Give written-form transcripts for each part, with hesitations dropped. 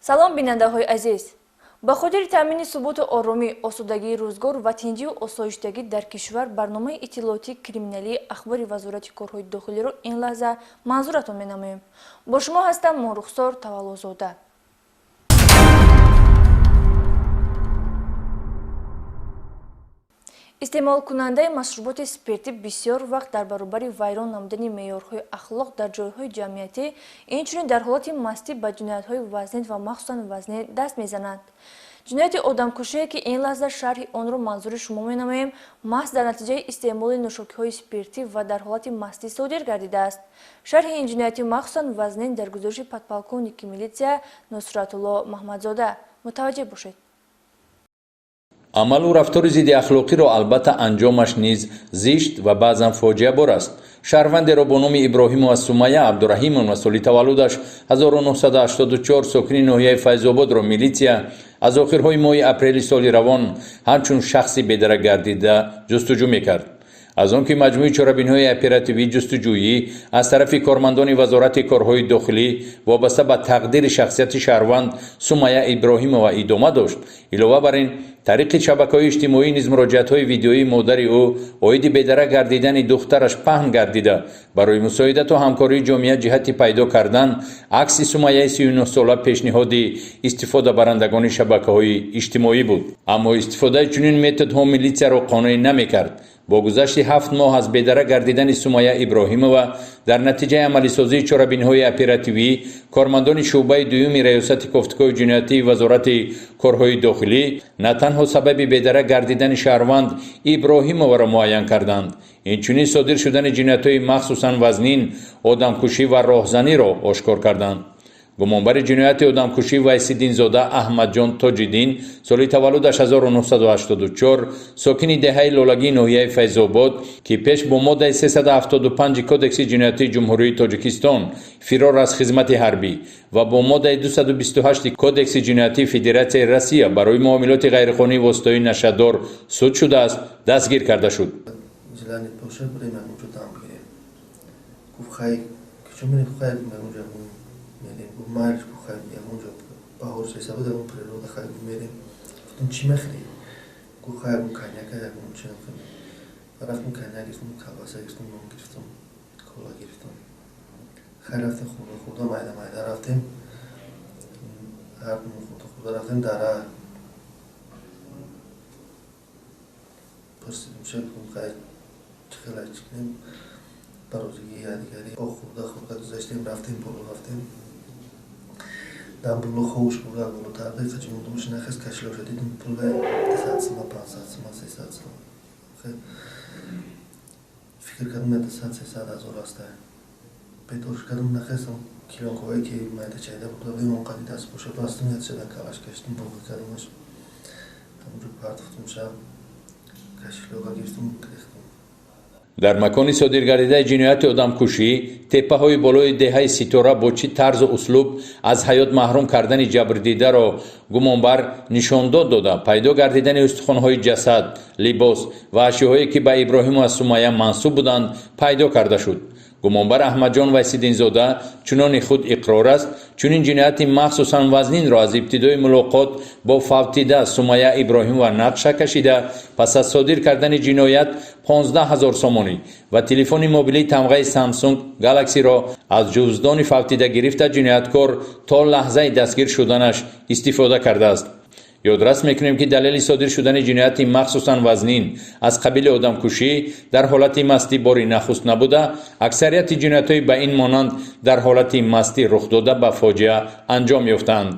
салом бинандаҳои азиз, ба хотири таъмини субуту оромӣ, осудагии рӯзгор ва тинҷию осоиштагӣ дар кишвар барномаи иттилоотии криминалии ахбори вазорати корҳои дохилиро ин лаҳза манзуратон менамоем. Бо шумо ҳастам мон Рухсор Таваллузода. истеъмолкунандаи машруботи спиртӣ бисёр вақт дар баробари вайрон намудани меъёрҳои ахлоқ дар ҷойҳои ҷамъиятӣ, инчунин дар ҳолати мастӣ ба ҷиноятҳои вазнин ва махсусан вазнин даст мезананд. ҷинояти одамкушие ки ин лаҳза шарҳи онро манзури шумо менамоем, маҳз дар натиҷаи истеъмоли нӯшокиҳои спиртӣ ва дар ҳолати мастӣ содир гардидааст. шарҳи ин ҷинояти махсусан вазнин дар гузориши подполковники милитсия Нусратулло Маҳмадзода. мутаваҷҷеҳ бошед. амалу рафтори зидди ахлоқиро албатта анҷомаш низ зишт ва баъзан фоҷиабор аст. шаҳрвандеро бо номи Иброҳимова Сумайя Абдураҳимовна соли таваллудаш 1984 сокини ноҳияи Файзободро милитсия аз охирҳои моҳи апрели соли равон ҳамчун шахси бедарак гардида ҷустуҷӯ мекард. аз он ки маҷмӯи чорабинҳои оперативии ҷустуҷӯӣ аз тарафи кормандони вазорати корҳои дохилӣ вобаста ба тақдири шахсияти шаҳрванд Сумайя Иброҳимова идома дошт, илова бар ин тариқи шабакаҳои иҷтимоӣ низ муроҷиатҳои видеои модари ӯ оиди бедарак гардидани духтараш паҳн гардида, барои мусоидату ҳамкории ҷомеа ҷиҳати пайдо кардан акси Сумайяи 39 сола пешниҳоди истифодабарандагони шабакаҳои иҷтимоӣ буд. аммо истифодаи чунин методҳо милитсияро қонеъ намекард. бо гузашти 7 моҳ аз бедарак гардидани Сумайя Иброҳимова дар натиҷаи амалисозии чорабинҳои оперативӣ, кормандони шуъбаи дуюми раёсати кофтикои ҷиноятии вазорати корҳои дохилӣ на танҳо сабаби бедарак гардидани шаҳрванд Иброҳимоваро муайян карданд, инчунин содир шудани ҷиноятҳои махсусан вазнин, одамкушӣ ва роҳзаниро ошкор карданд. гумонбари ҷинояти одамкушӣ Вайсиддинзода Аҳмадҷон Тоҷиддин соли таваллудаш 1984 сокини деҳаи Лолагии ноҳияи Файзобод ки пеш бо моддаи 375 кодекси ҷиноятии ҷумҳурии Тоҷикистон фирор аз хизмати ҳарбӣ ва бо моддаи 228 кодекси ҷиноятии Федератсияи Россия барои муомилоти ғайриқонунии воситаҳои нашаддор суд шудааст, дастгир карда шуд. Марш бухаем, я мужа похож с собой, да, природа хай мере. Потом чимахли, кухаем коньяка, я мужа фами. Рафтом коньяк, истом колбаса, истом нон гирифтом, кола гирифтом. Хай рафтем худа майда рафтем. Рафтем худа рафтем дара. Просто мшак хай чхелай чхнем. Парозги ядгари. Худа гузаштем рафтем боло рафтем. Там было хорошо, было так, да, хочу думать, что нахес кашло, что ты думаешь, было 10 сама, 50 сама, 60 сама. Фикр кадам это 60 азораста. Петош кадам нахес килон ковай ки майда чайда было, вы мон кади даст поша, просто нет сюда калаш каштим бог кадамаш. Там уже парт в том шаб кашло, как есть там крестом. дар макони содиргардидаи ҷинояти одамкушӣ теппаҳои болои деҳаи Ситора бо чӣ тарзу услуб аз ҳаёт маҳрум кардани ҷабрдидаро гумонбар нишондод дода пайдо гардидани устухонҳои ҷасад, либос ва ашёҳое ки ба Иброҳимова Сумайя мансуб буданд пайдо карда шуд. гумонбар Аҳмадҷон Вайсиддинзода чунони худ иқрор аст, чунин ҷинояти махсусан вазнинро аз ибтидои мулоқот бо фавтида Сумайя Иброҳимова нақша кашида, пас аз содир кардани ҷиноят 15 000 сомонӣ ва телефони мобилии тамғаи Samsung Galaxy-ро аз ҷувздони фавтида гирифта ҷинояткор то лаҳзаи дастгир шуданаш истифода кардааст. ёдрас мекунем ки далели содир шудани ҷинояти махсусан вазнин аз қабили одамкушӣ дар ҳолати мастӣ бори нахуст набуда, аксарияти ҷиноятҳои ба ин монанд дар ҳолати мастӣ рух дода ба фоҷиа анҷом ёфтаанд.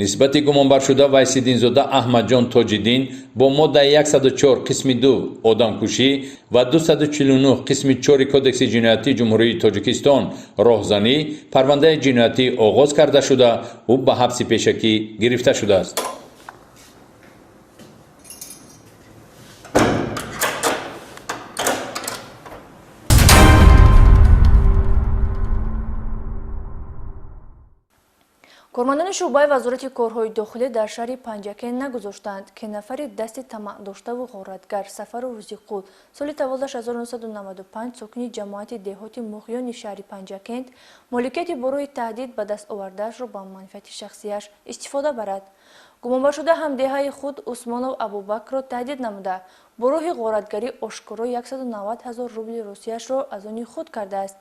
нисбати гумонбаршуда Вайсиддинзода Аҳмадҷон Тоҷиддин бо моддаи 104 қисми 2 одамкушӣ ва 249 қисми 4 кодекси ҷиноятии ҷумҳурии Тоҷикистон роҳзанӣ парвандаи ҷиноятӣ оғоз карда шуда, ӯ ба ҳабси пешакӣ гирифта шудааст. кормандони шӯъбаи вазорати корҳои дохилӣ дар шаҳри панҷакен нагузоштанд ки нафари дасти тамаъдоштаву ғоратгар Сафару Рӯзиқул соли таввалаш 1995 сокини ҷамоати деҳоти муғёни шаҳри Панҷакент моликияти борои таҳдид ба даст овардаашро ба манфиати шахсияш истифода барад. гумонбаршуда ҳамдиҳаи худ Усмонов Абубакрро таҳдид намуда бо роҳи ғоратгарӣ ошкоро 190 000 рубли русияшро аз они худ кардааст.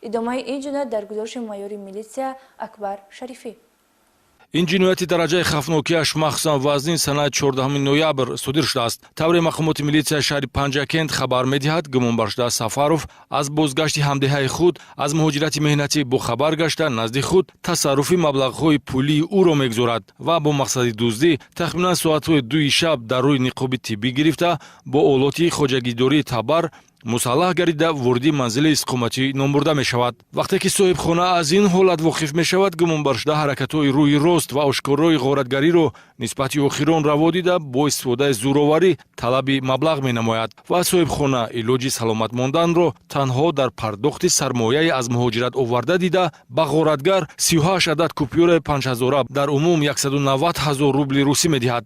идомаи ин ҷиноят дар гузориши майёри милитсия Акбар Шарифӣ. ин ҷинояти дараҷаи хафнокияш махсусан вазнин санаи 14 ноябр содир шудааст. тавре мақомоти милитсияи шаҳри Панҷакент хабар медиҳад, гумонбаршуда Сафаров аз бозгашти ҳамдиҳаи худ аз муҳоҷирати меҳнатӣ бохабар гашта назди худ тасарруфи маблағҳои пулии ӯро мегузорад ва бо мақсади дуздӣ тахминан соатҳои 2 шаб дар рӯи ниқоби тиббӣ гирифта бо олоти хоҷагидории табар мусаллаҳ гарида ворди манзили иstiqomatӣ номбурда мешавад. вақте ки соҳибхона аз ин ҳолат воқиф мешавад, гумонбаршуда ҳаракатҳои рӯи рост ва ошкорои ғоратгариро нисбати охирон раво дида бо истифодаи зӯроварӣ талаби маблағ менамояд ва соҳибхона илоҷи саломат монданро танҳо дар пардохти сармояи аз муҳоҷират оварда дида ба ғоратгар 38 адад купюраи 5000 дар умум 190 000 рубли русӣ медиҳад.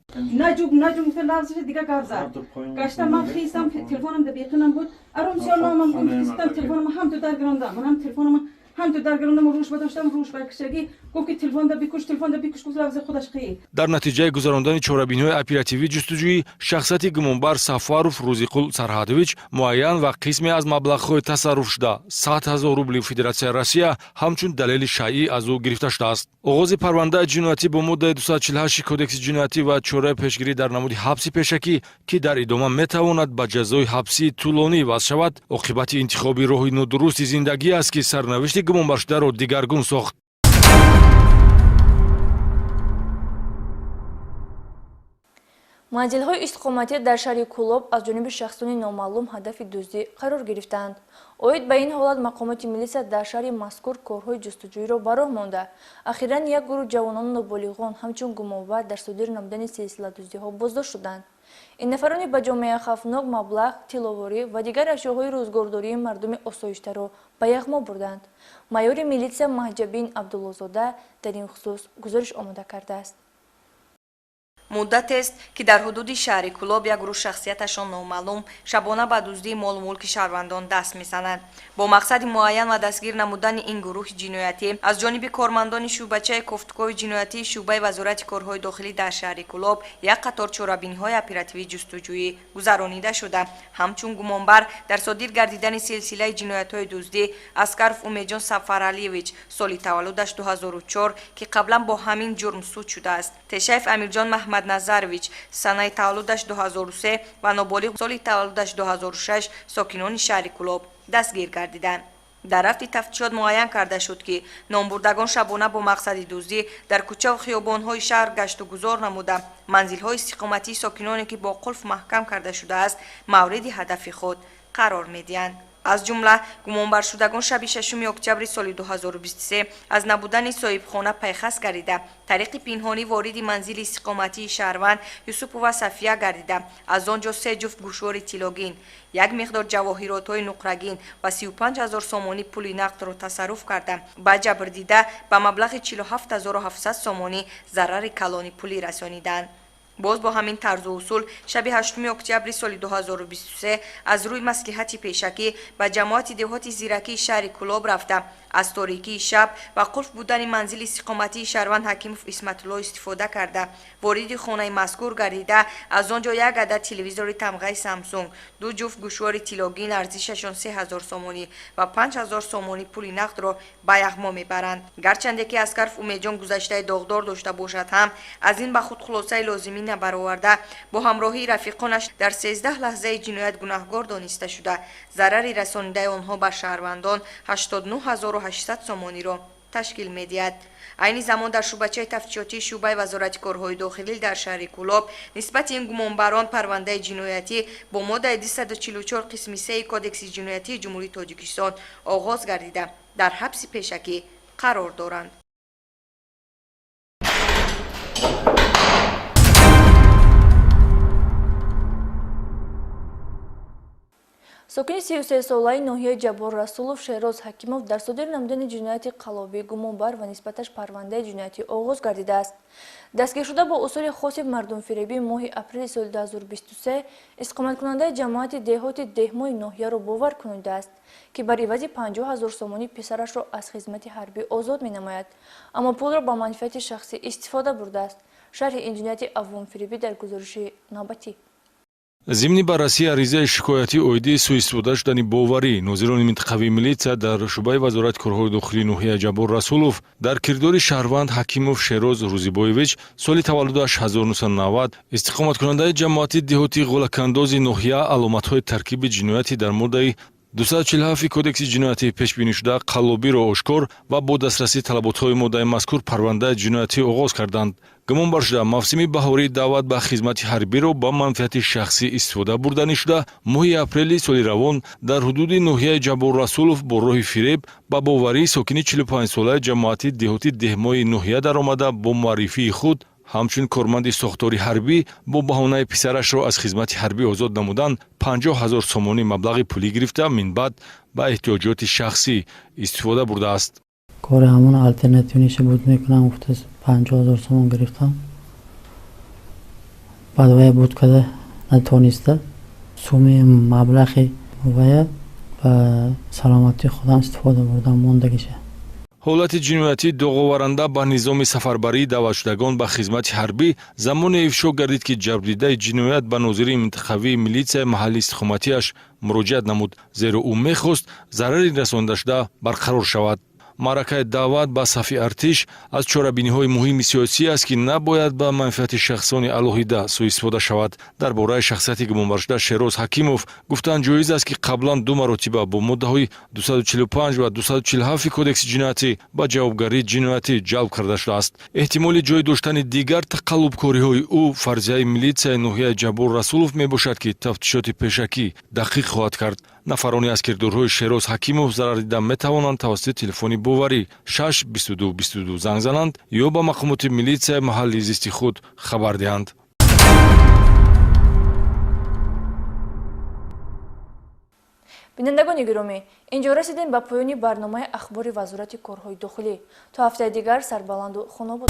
Аром сиёрномам хистам телефонам ҳам ту даргиронда манам телефонам ҳам ту даргирондам рӯшба доштам рӯшба кишагӣ гуфт ки телефонда бикуш гуфт лавзи худаш қӣ. дар натиҷаи гузарондани чорабиниҳои оперативӣ ҷустуҷӯӣ шахсияти гумонбар Сафаров Рӯзиқул Сарҳадович муайян ва қисме аз маблағҳои тасарруфшуда 100 000 рубли Федератсияи Россия ҳамчун далели шайъӣ аз ӯ гирифта шудааст. оғози парвандаи ҷиноятӣ бо моддаи 248 кодекси ҷиноятӣ ва чораи пешгирӣ дар намуди ҳабси пешакӣ ки дар идома метавонад ба ҷазои ҳабсии тӯлонӣ вазъ шавад, оқибати интихоби роҳи нодурусти зиндагӣ аст ки сарнавишти гумонбаршударо дигаргун сохт. манзилҳои иstiqomatӣ дар шаҳри Кӯлоб аз ҷониби шахсони номаълум ҳадафи дуздӣ қарор гирифтанд. оид ба ин ҳолат мақомоти милитсия дар шаҳри мазкур корҳои ҷустуҷӯиро ба роҳ монда. ахиран як гурӯҳ ҷавонони ноболиғон ҳамчун гумонбар дар содир намудани силсиладуздиҳо боздошт шуданд. ин нафарони ба ҷомеа хавфнок маблағ, тиловорӣ ва дигар ашёҳои рӯзгордории мардуми осоиштаро ба яғмо бурданд. майёри милитсия Маҳҷабин Абдуллозода дар ин хусус гузориш омода кардааст. муддатест ки дар ҳудуди шаҳри Кӯлоб як гурӯҳ шахсияташон номаълум шабона ба дуздии молу мулки шаҳрвандон даст мезананд. бо мақсади муайян ва дастгир намудани ин гурӯҳи ҷиноятӣ аз ҷониби кормандони шӯъбачаи кофтукови ҷиноятии шӯъбаи вазорати корҳои дохилӣ дар шаҳри Кӯлоб як қатор чорабиниҳои оперативӣ ҷустуҷӯӣ гузаронида шуда. ҳамчун гумонбар дар содир гардидани силсилаи ҷиноятҳои дуздӣ Аскаров Умедҷон Сафаралиевич соли таваллудаш 2004 ки қаблан бо ҳамин ҷурм суд шудааст, Тешаев Амирҷон Маҳмадназарович санаи таваллудаш 2003 ва ноболиғ соли таваллудаш 2006 сокинони шаҳри Кӯлоб дастгир гардиданд. дар рафти тафтишот муайян карда шуд ки номбурдагон шабона бо мақсади дуздӣ дар кӯчаву хиёбонҳои шаҳр гашту гузор намуда манзилҳои истиқоматии сокиноне ки бо қулф маҳкам карда шудааст мавриди ҳадафи худ қарор медиҳанд. аз ҷумла гумонбаршудагон шаби 6 октябри соли 2023 аз набудани соҳибхона пайхас гарида тариқи пинҳонӣ вориди манзили истиқоматии шаҳрванд Юсупова Сафия гардида аз он ҷо 3 ҷуфт гӯшвори тилогин, як миқдор ҷавоҳиротҳои нуқрагин ва 35 000 сомонӣ пули нақдро тасарруф карда ба ҷабр дида ба маблағи 47 700 сомонӣ зарари калони пулӣ расониданд. боз бо ҳамин тарзу усул шаби 8 октябри соли 2023 аз рӯи маслиҳати пешакӣ ба ҷамоати деҳоти зиракии шаҳри Кӯлоб рафта аз торикии шаб ва қулф будани манзили истиқоматии шаҳрванд Ҳакимов Исматулло истифода карда вориди хонаи мазкур гардида аз он ҷо як адад телевизори тамғаи Samsung, 2 ҷуфт гӯшвори тилогин арзишашон 3000 сомонӣ ва 5000 сомонӣ пули нақдро ба яғмо мебаранд. гарчанде ки Аскаров Умедҷон гузаштаи доғдор дошта бошад ҳам аз ин ба худ хулосаи лозимӣ набароварда бо ҳамроҳии рафиқонаш дар 13 лаҳзаи ҷиноят гунаҳгор дониста шуда зарари расонидаи онҳо ба шаҳрвандон 89 800 сомониро ташкил медиҳад. айни замон дар шӯъбачаи тафтишотии шӯъбаи вазорати корҳои дохилӣ дар шаҳри Кӯлоб нисбати ин гумонбарон парвандаи ҷиноятӣ бо моддаи 244 қисми 3 кодекси ҷиноятии ҷумҳурии Тоҷикистон оғоз гардида дар ҳабси пешакӣ қарор доранд. сокини 33 солаи ноҳияи Ҷабор Расулов Шероз Ҳакимов дар содир намудани ҷинояти қаллобӣ гумонбар ва нисбаташ парвандаи ҷиноятӣ оғоз гардидааст. Дастгиршуда бо усули хоси мардумфиребӣ моҳи апрели соли 2023 иstiqomatkунандаи ҷамоати деҳоти деҳмои ноҳияро бовар кунудааст, ки бар ивази 50 000 сомонӣ писарашро аз хизмати ҳарбӣ озод менамояд, аммо пулро ба манфиати шахсӣ истифода бурдааст. шарҳи ин ҷинояти аввомфиребӣ дар гузориши навбатӣ. зимни баррасии аризаи шикоятӣ оиди суистифода шудани боварӣ, нозирони минтақавии милитсия дар шуъбаи вазорати корҳои дохилии ноҳияи Ҷабор Расулов дар кирдори шаҳрванд Ҳакимов Шероз Рӯзибоевич соли таваллудаш 1990 истиқоматкунандаи ҷамоати деҳоти ғолакандози ноҳия аломатҳои таркиби ҷиноятӣ дар моддаи 247 кодекси ҷиноятӣ пешбинишуда қаллобиро ошкор ва бо дастрасӣ талаботҳои моддаи мазкур парвандаи ҷиноятӣ оғоз карданд. гумонбар шуда мавсими баҳорӣ даъват ба хизмати ҳарбиро ба манфиати шахсӣ истифода бурданӣ шуда моҳи апрели соли равон дар ҳудуди ноҳияи Ҷабор Расулов бо роҳи фиреб ба боварии сокини 45-солаи ҷамоати деҳоти деҳмои ноҳия даромада бо муаррифии худ ҳамчун корманди сохтори ҳарбӣ бо баҳонаи писарашро аз хизмати ҳарбӣ озод намудан 50 000 сомонӣ маблағи пулӣ гирифта минбаъд ба эҳтиёҷоти шахсӣ истифода бурдааст. کار همون الटरनेटिव بود میکنم گفته 50,000 سوم گرفتم بعد وای بود که نتونسته سوم مبلغی وای و سلامتی خودم استفاده بردم موندگیشه. ҳолати ҷиноятӣ доғоваранда ба низоми сафарбарии даъватшудагон ба хизмати ҳарбӣ замоне ифшо гардид ки ҷабрдидаи ҷиноят ба нозири минтақавии милитсияи маҳаллии истиқоматиаш муроҷиат намуд, зеро ӯ мехост зарари расондашуда барқарор шавад. маъракаи даъват ба сафи артиш аз чорабиниҳои муҳими сиёсӣ аст ки набояд ба манфиати шахсони алоҳида суистифода шавад. дар бораи шахсияти гумонбаршуда Шероз Ҳакимов гуфтан ҷоиз аст ки қаблан ду маротиба бо моддаҳои 245 ва 247 кодекси ҷиноятӣ ба ҷавобгарии ҷиноятӣ ҷалб карда шудааст. эҳтимоли ҷой доштани дигар тақаллубкориҳои ӯ фарзияи милитсияи ноҳияи Ҷабор Расулов мебошад ки тафтишоти пешакӣ дақиқ хоҳад кард. нафароне аз кирдорҳои Шероз Ҳакимов зарар дида метавонанд тавассути телефони боварӣ 6 22 22 занг зананд ё ба мақомоти милитсияи маҳаллии зисти худ хабар диҳанд. бинандагони гиромӣ, инҷо расидем ба поёни барномаи ахбори вазорати корҳои дохилӣ. То ҳафтаи дигар сарбаланду хунобод.